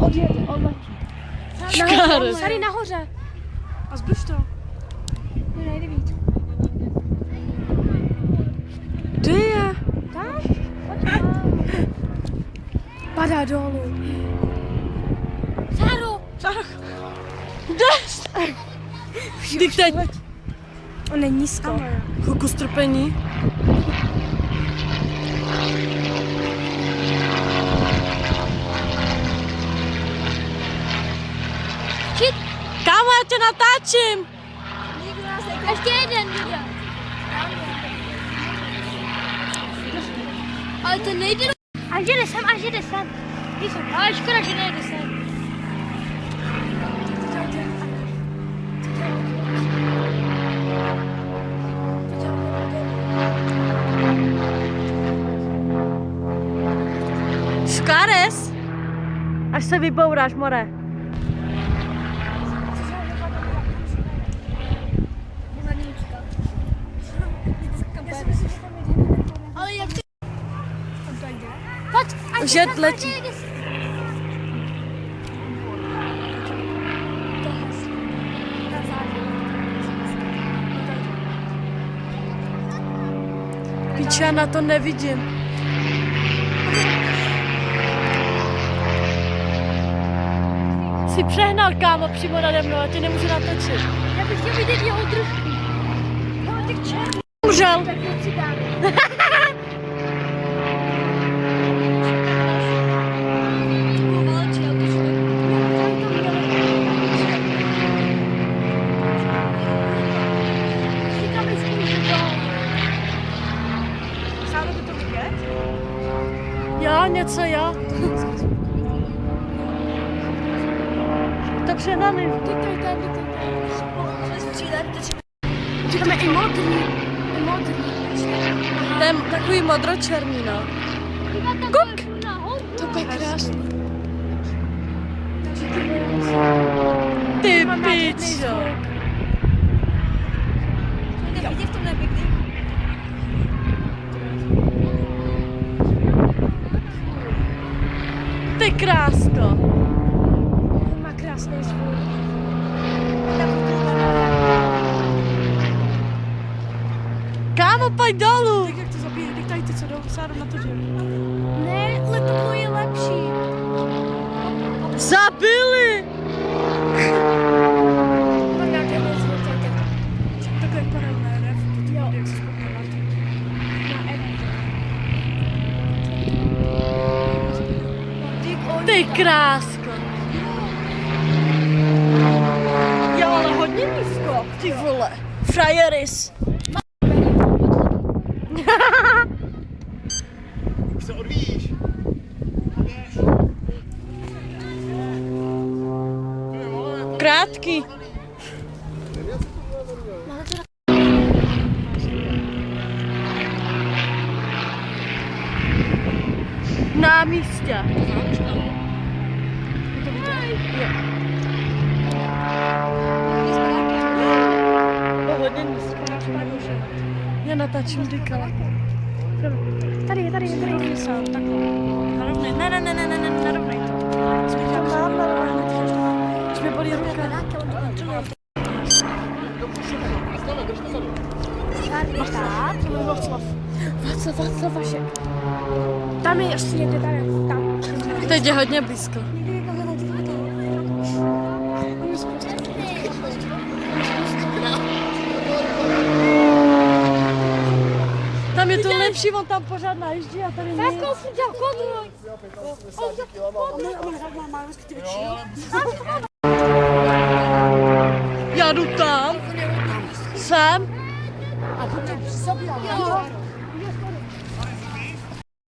odjede, Škár. Tady nahoře. A zbliž to. Nejde víc. Kde je? Tam? Padá dolů. Sáro! Jdeš? Ty teď. On je nízko. Chvilku strpení. Kámo, já tě natáčím. Ještě jeden video. Ale to nejde. Až jede sem. Ale škoda, že nejde sem. Škáres? Až se vybouráš, more. Ale jak ty... Pojď, až Žet letí. Piče, já na to nevidím. Jsi přehnal, kámo, přímo nade mnou, já tě nemůžu natočit. Já bych chtěl vidět jeho držku. No, tak černý. Umřel. Tak to si dáme. Sáro, by to vidět? Já, něco já. To přehnaný. Tam je i modrý. Ten takový modročerný, no. Kuk! To bude krásný. Ty pičo. Vidíš v tom nepěkný? Ty krásko. Má krásný zvuk. Kámo, pojď dolů. Tak jak to zabíjí, tak tady ty co jdou, Sáro, na to, že? Ne, letadlo je lepší. Zabili. Mám nějaké moc letadlo. Takhle vypadá na RF, to Jo. jak se vzpomínáš. Ty krásko. Jo, ale hodně nízko. Ty vole. Frajeris. Už se odvíjíš. Krátký. Na místě. To hodně nízko. Já natáčím dykala. Tady je. Narovnej, ne, narovnej to. Už mě bolí ruka. Václav Vašek. Tam je ještě někde tady. Tam. Teď je hodně blízko. Tam je to lepší, on tam pořád najíždí a tady není. Zkouším dělat kontroluj. Já jdu tam. Sem. Jo.